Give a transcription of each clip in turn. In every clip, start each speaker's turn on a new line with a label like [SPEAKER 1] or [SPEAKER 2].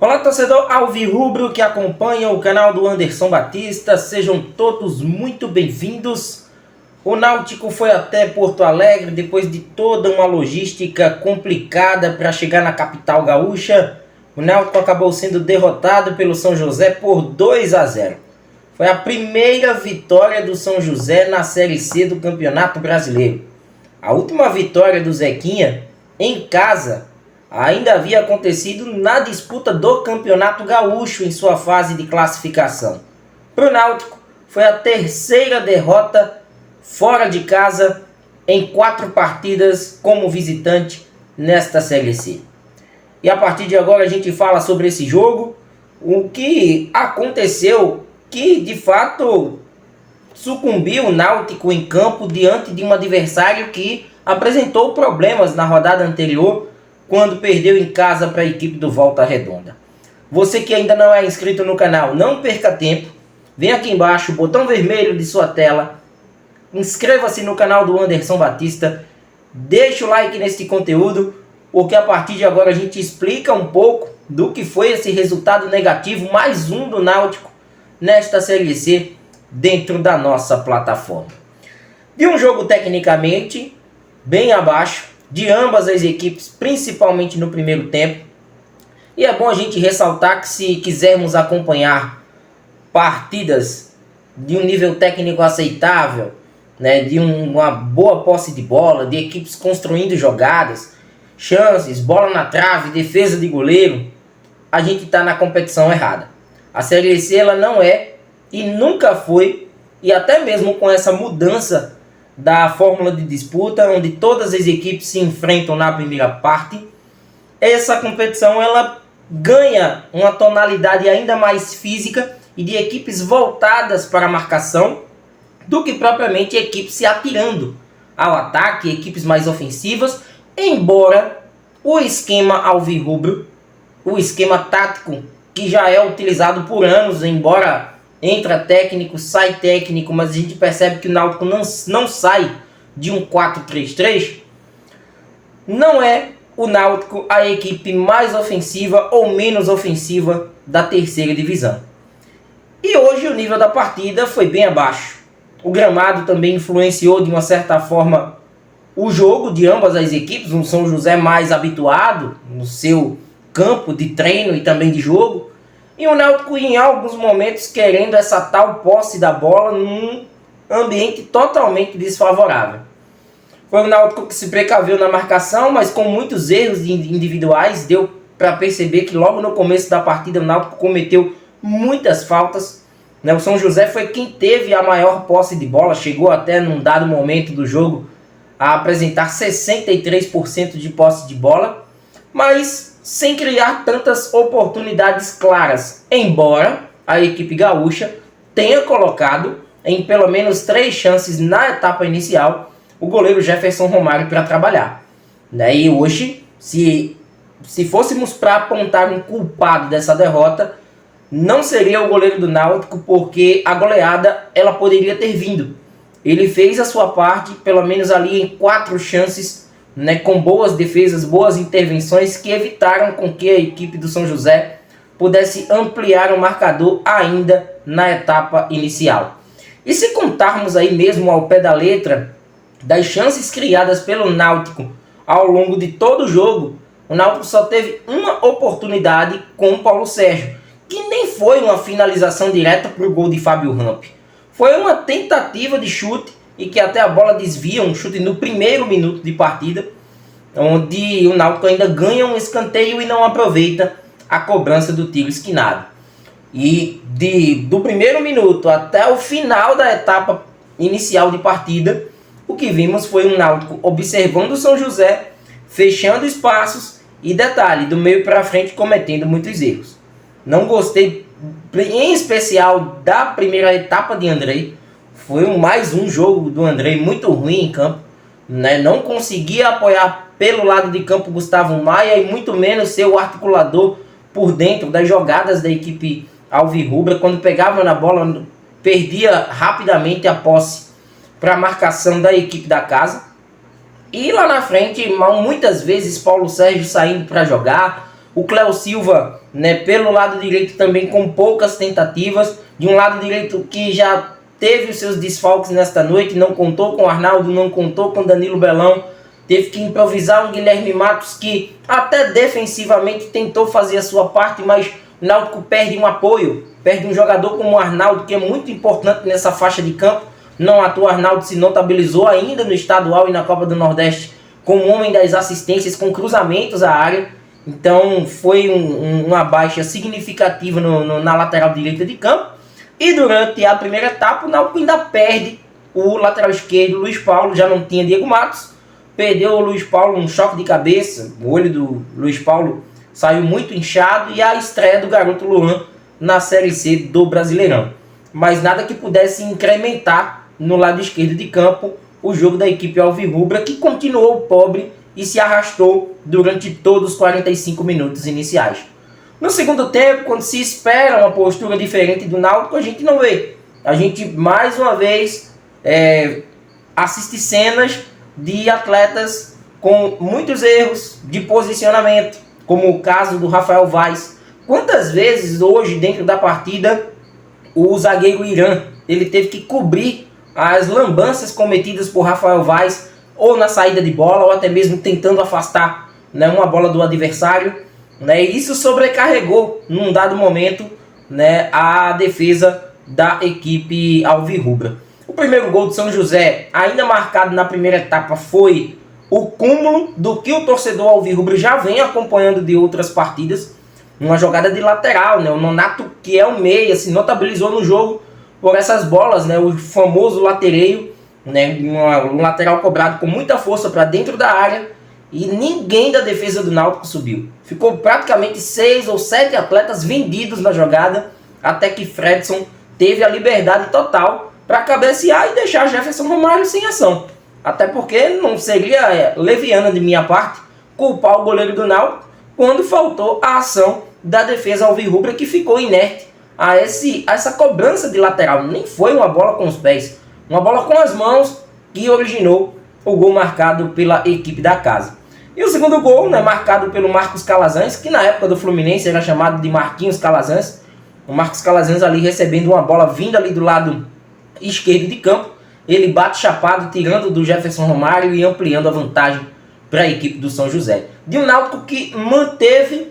[SPEAKER 1] Olá, torcedor alvirrubro que acompanha o canal do Anderson Batista, sejam todos muito bem-vindos. O Náutico foi até Porto Alegre depois de toda uma logística complicada para chegar na capital gaúcha. O Náutico acabou sendo derrotado pelo São José por 2-0. Foi a primeira vitória do São José na Série C do Campeonato Brasileiro. A última vitória do Zequinha em casa ainda havia acontecido na disputa do Campeonato Gaúcho em sua fase de classificação. Para o Náutico, foi a terceira derrota fora de casa em 4 partidas como visitante nesta Série C. E a partir de agora a gente fala sobre esse jogo, o que aconteceu que de fato sucumbiu o Náutico em campo diante de um adversário que apresentou problemas na rodada anterior, quando perdeu em casa para a equipe do Volta Redonda. Você que ainda não é inscrito no canal, não perca tempo. Vem aqui embaixo, botão vermelho de sua tela. Inscreva-se no canal do Anderson Batista. Deixa o like neste conteúdo, porque a partir de agora a gente explica um pouco do que foi esse resultado negativo, mais um do Náutico, nesta Série C, dentro da nossa plataforma. De um jogo tecnicamente bem abaixo, de ambas as equipes, principalmente no primeiro tempo. E é bom a gente ressaltar que se quisermos acompanhar partidas de um nível técnico aceitável, né, de uma boa posse de bola, de equipes construindo jogadas, chances, bola na trave, defesa de goleiro, a gente está na competição errada. A Série C ela não é e nunca foi, e até mesmo com essa mudança da fórmula de disputa, onde todas as equipes se enfrentam na primeira parte, essa competição ela ganha uma tonalidade ainda mais física e de equipes voltadas para a marcação do que propriamente equipes se atirando ao ataque, equipes mais ofensivas, embora o esquema alvirrubro, o esquema tático que já é utilizado por anos, embora entra técnico, sai técnico, mas a gente percebe que o Náutico não sai de um 4-3-3. Não é o Náutico a equipe mais ofensiva ou menos ofensiva da terceira divisão. E hoje o nível da partida foi bem abaixo. O gramado também influenciou de uma certa forma o jogo de ambas as equipes. Um São José mais habituado no seu campo de treino e também de jogo. E o Náutico em alguns momentos querendo essa tal posse da bola num ambiente totalmente desfavorável. Foi o Náutico que se precaveu na marcação, mas com muitos erros individuais. Deu para perceber que logo no começo da partida o Náutico cometeu muitas faltas. O São José foi quem teve a maior posse de bola, chegou até num dado momento do jogo a apresentar 63% de posse de bola, mas sem criar tantas oportunidades claras, embora a equipe gaúcha tenha colocado em pelo menos 3 chances na etapa inicial o goleiro Jefferson Romário para trabalhar. E hoje, se fôssemos para apontar um culpado dessa derrota, não seria o goleiro do Náutico, porque a goleada ela poderia ter vindo. Ele fez a sua parte, pelo menos ali em 4 chances, com boas defesas, boas intervenções que evitaram com que a equipe do São José pudesse ampliar o marcador ainda na etapa inicial. E se contarmos aí mesmo ao pé da letra das chances criadas pelo Náutico ao longo de todo o jogo, o Náutico só teve uma oportunidade com o Paulo Sérgio, que nem foi uma finalização direta para o gol de Fábio Ramp. Foi uma tentativa de chute e que até a bola desvia, um chute no primeiro minuto de partida, onde o Náutico ainda ganha um escanteio e não aproveita a cobrança do tiro esquinado. E do primeiro minuto até o final da etapa inicial de partida, o que vimos foi um Náutico observando o São José, fechando espaços e, detalhe, do meio para frente cometendo muitos erros. Não gostei, em especial, da primeira etapa de Andrei. Foi mais um jogo do Andrei muito ruim em campo. Não conseguia apoiar pelo lado de campo Gustavo Maia e muito menos ser o articulador por dentro das jogadas da equipe alvirrubra. Quando pegava na bola, perdia rapidamente a posse para a marcação da equipe da casa. E lá na frente, muitas vezes Paulo Sérgio saindo para jogar, O Cléo Silva, né, pelo lado direito também com poucas tentativas. De um lado direito que já teve os seus desfalques nesta noite, não contou com o Arnaldo, não contou com Danilo Belão. Teve que improvisar um Guilherme Matos que até defensivamente tentou fazer a sua parte, mas o Náutico perde um apoio, perde um jogador como o Arnaldo, que é muito importante nessa faixa de campo. Não à toa, Arnaldo se notabilizou ainda no estadual e na Copa do Nordeste como homem das assistências, com cruzamentos à área. Então foi uma baixa significativa na lateral direita de campo. E durante a primeira etapa, o Náutico ainda perde o lateral esquerdo, Luiz Paulo. Já não tinha Diego Matos, perdeu o Luiz Paulo, um choque de cabeça. O olho do Luiz Paulo saiu muito inchado, e a estreia do garoto Luan na Série C do Brasileirão. Mas nada que pudesse incrementar no lado esquerdo de campo o jogo da equipe alvirrubra, que continuou pobre e se arrastou durante todos os 45 minutos iniciais. No segundo tempo, quando se espera uma postura diferente do Náutico, a gente não vê. A gente mais uma vez assiste cenas de atletas com muitos erros de posicionamento, como o caso do Rafael Vaz. Quantas vezes hoje dentro da partida o zagueiro Irã ele teve que cobrir as lambanças cometidas por Rafael Vaz, ou na saída de bola, ou até mesmo tentando afastar, né, uma bola do adversário, né, e isso sobrecarregou num dado momento, né, a defesa da equipe alvirrubra. O primeiro gol de São José, ainda marcado na primeira etapa, foi o cúmulo do que o torcedor alvirrubro já vem acompanhando de outras partidas. Uma jogada de lateral, né? O Nonato, que é o meia, se notabilizou no jogo por essas bolas, né? O famoso latereio, né? Um lateral cobrado com muita força para dentro da área, e ninguém da defesa do Náutico subiu. Ficou praticamente 6 ou 7 atletas vendidos na jogada, até que Fredson teve a liberdade total para cabecear e deixar Jefferson Romário sem ação. Até porque não seria leviana de minha parte culpar o goleiro do Náutico quando faltou a ação da defesa alvirrubra, que ficou inerte a essa cobrança de lateral. Nem foi uma bola com os pés, uma bola com as mãos, que originou o gol marcado pela equipe da casa. E o segundo gol, né, marcado pelo Marcos Calazans, que na época do Fluminense era chamado de Marquinhos Calazans. O Marcos Calazans ali recebendo uma bola vinda ali do lado esquerdo de campo. Ele bate chapado, tirando do Jefferson Romário e ampliando a vantagem para a equipe do São José. De um Náutico que manteve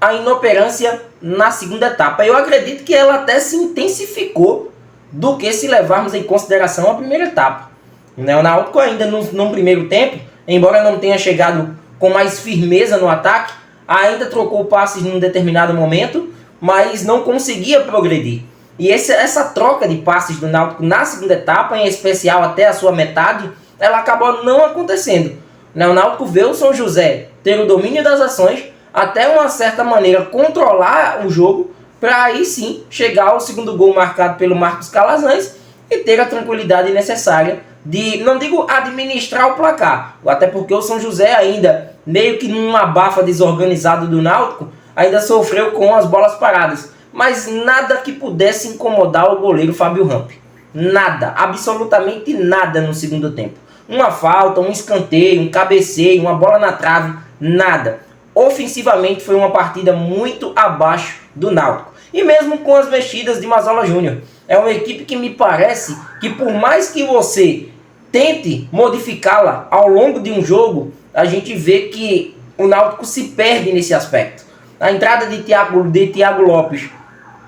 [SPEAKER 1] a inoperância na segunda etapa. Eu acredito que ela até se intensificou do que se levarmos em consideração a primeira etapa. O Náutico ainda no primeiro tempo, embora não tenha chegado com mais firmeza no ataque, ainda trocou passes num determinado momento, mas não conseguia progredir. E essa troca de passes do Náutico na segunda etapa, em especial até a sua metade, ela acabou não acontecendo. O Náutico vê o São José ter o domínio das ações, até uma certa maneira controlar o jogo, para aí sim chegar ao segundo gol marcado pelo Marcos Calazans e ter a tranquilidade necessária de, não digo administrar o placar, até porque o São José ainda, meio que numa abafa desorganizado do Náutico, ainda sofreu com as bolas paradas, mas nada que pudesse incomodar o goleiro Fábio Ramp. Nada, absolutamente nada no segundo tempo. Uma falta, um escanteio, um cabeceio, uma bola na trave, nada. Ofensivamente foi uma partida muito abaixo do Náutico. E mesmo com as mexidas de Mazola Júnior, é uma equipe que me parece que, por mais que você tente modificá-la ao longo de um jogo, a gente vê que o Náutico se perde nesse aspecto. A entrada de Thiago Lopes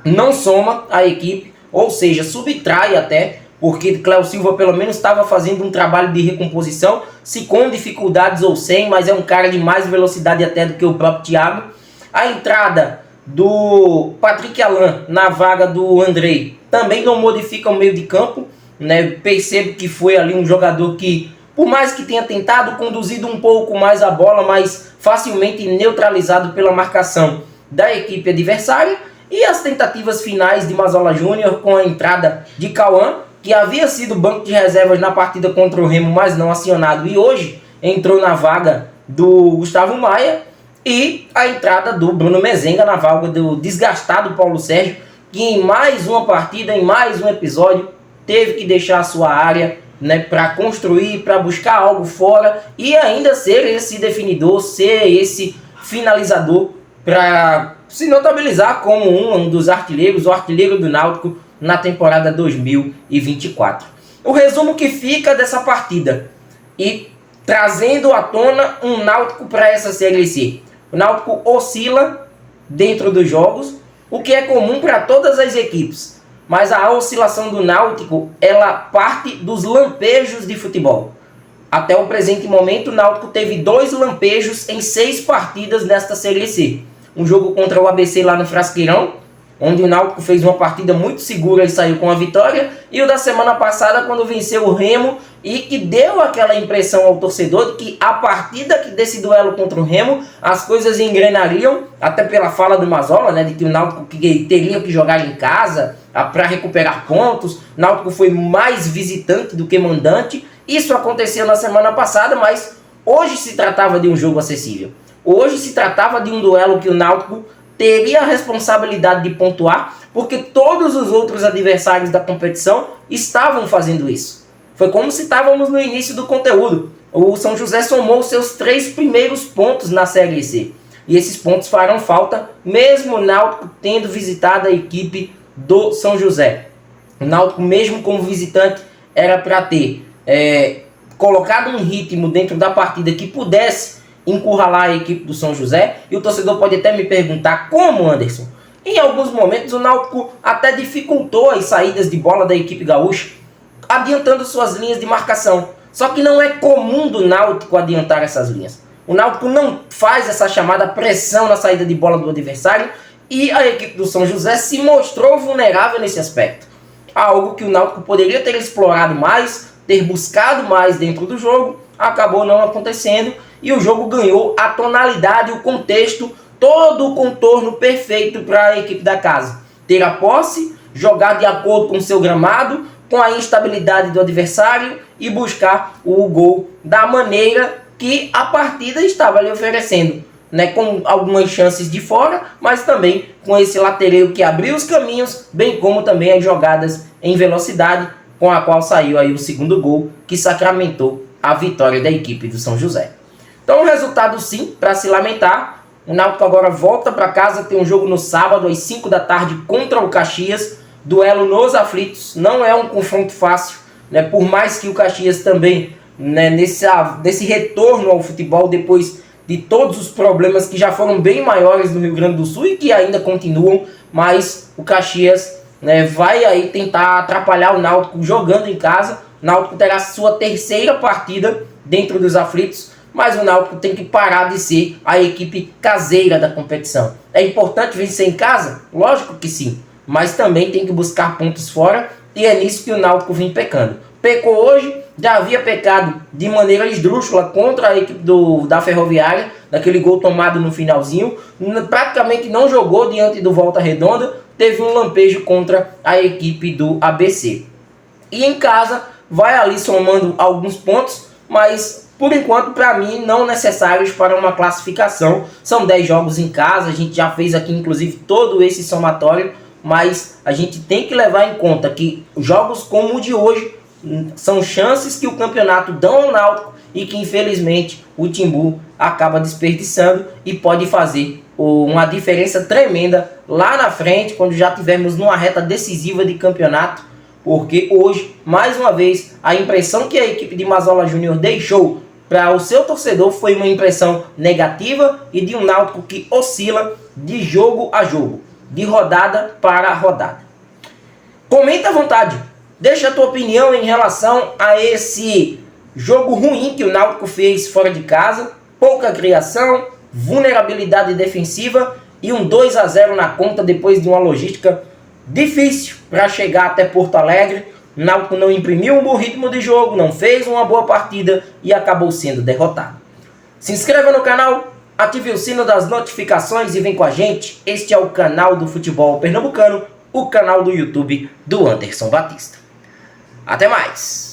[SPEAKER 1] não soma a equipe, ou seja, subtrai até, porque Cléo Silva pelo menos estava fazendo um trabalho de recomposição, se com dificuldades ou sem, mas é um cara de mais velocidade até do que o próprio Thiago. A entrada do Patrick Alain na vaga do Andrei também não modifica o meio de campo, né? Percebo que foi ali um jogador que, por mais que tenha tentado, conduzido um pouco mais a bola, mas facilmente neutralizado pela marcação da equipe adversária. E as tentativas finais de Mazola Júnior com a entrada de Cauã, que havia sido banco de reservas na partida contra o Remo, mas não acionado, e hoje entrou na vaga do Gustavo Maia, e a entrada do Bruno Mezenga na vaga do desgastado Paulo Sérgio, que em mais uma partida, em mais um episódio, teve que deixar a sua área, né, para construir, para buscar algo fora e ainda ser esse definidor, ser esse finalizador para se notabilizar como um dos artilheiros, o artilheiro do Náutico na temporada 2024. O resumo que fica dessa partida e trazendo à tona um Náutico para essa Série C. O Náutico oscila dentro dos jogos, o que é comum para todas as equipes, mas a oscilação do Náutico ela parte dos lampejos de futebol. Até o presente momento, o Náutico teve 2 lampejos em 6 partidas nesta Série C. Um jogo contra o ABC lá no Frasqueirão, onde o Náutico fez uma partida muito segura e saiu com a vitória. E o da semana passada, quando venceu o Remo e que deu aquela impressão ao torcedor de que a partida desse duelo contra o Remo, as coisas engrenariam, até pela fala do Mazzola, né, de que o Náutico teria que jogar em casa para recuperar pontos. O Náutico foi mais visitante do que mandante. Isso aconteceu na semana passada, mas hoje se tratava de um jogo acessível. Hoje se tratava de um duelo que o Náutico teria a responsabilidade de pontuar, porque todos os outros adversários da competição estavam fazendo isso. Foi como se estávamos no início do conteúdo. O São José somou seus 3 primeiros pontos na Série C. E esses pontos farão falta, mesmo o Náutico tendo visitado a equipe do São José. O Náutico, mesmo como visitante, era para ter colocado um ritmo dentro da partida que pudesse encurralar a equipe do São José. E o torcedor pode até me perguntar como, Anderson. Em alguns momentos o Náutico até dificultou as saídas de bola da equipe gaúcha, adiantando suas linhas de marcação. Só que não é comum do Náutico adiantar essas linhas. O Náutico não faz essa chamada pressão na saída de bola do adversário e a equipe do São José se mostrou vulnerável nesse aspecto. Algo que o Náutico poderia ter explorado mais, ter buscado mais dentro do jogo, acabou não acontecendo. E o jogo ganhou a tonalidade, o contexto, todo o contorno perfeito para a equipe da casa. Ter a posse, jogar de acordo com o seu gramado, com a instabilidade do adversário e buscar o gol da maneira que a partida estava lhe oferecendo. Né, com algumas chances de fora, mas também com esse latereio que abriu os caminhos, bem como também as jogadas em velocidade, com a qual saiu aí o segundo gol, que sacramentou a vitória da equipe do São José. Então, um resultado sim, para se lamentar. O Náutico agora volta para casa, tem um jogo no sábado, às 5 da tarde, contra o Caxias. Duelo nos aflitos, não é um confronto fácil, né? Por mais que o Caxias também, né, nesse retorno ao futebol, depois de todos os problemas que já foram bem maiores no Rio Grande do Sul e que ainda continuam, mas o Caxias, né, vai aí tentar atrapalhar o Náutico jogando em casa. O Náutico terá sua 3ª partida dentro dos aflitos, mas o Náutico tem que parar de ser a equipe caseira da competição. É importante vencer em casa? Lógico que sim, mas também tem que buscar pontos fora, e é nisso que o Náutico vem pecando. Pecou hoje, já havia pecado de maneira esdrúxula contra a equipe da Ferroviária, daquele gol tomado no finalzinho, praticamente não jogou diante do Volta Redonda, teve um lampejo contra a equipe do ABC. E em casa vai ali somando alguns pontos, mas por enquanto, para mim, não necessários para uma classificação. São 10 jogos em casa, a gente já fez aqui inclusive todo esse somatório, mas a gente tem que levar em conta que jogos como o de hoje são chances que o campeonato dão ao Náutico e que infelizmente o Timbu acaba desperdiçando e pode fazer uma diferença tremenda lá na frente, quando já tivermos numa reta decisiva de campeonato, porque hoje, mais uma vez, a impressão que a equipe de Mazzola Júnior deixou para o seu torcedor foi uma impressão negativa e de um Náutico que oscila de jogo a jogo, de rodada para rodada. Comenta à vontade, deixa a tua opinião em relação a esse jogo ruim que o Náutico fez fora de casa, pouca criação, vulnerabilidade defensiva e um 2-0 na conta depois de uma logística difícil para chegar até Porto Alegre. O Náutico não imprimiu um bom ritmo de jogo, não fez uma boa partida e acabou sendo derrotado. Se inscreva no canal, ative o sino das notificações e vem com a gente. Este é o canal do futebol pernambucano, o canal do YouTube do Anderson Batista. Até mais!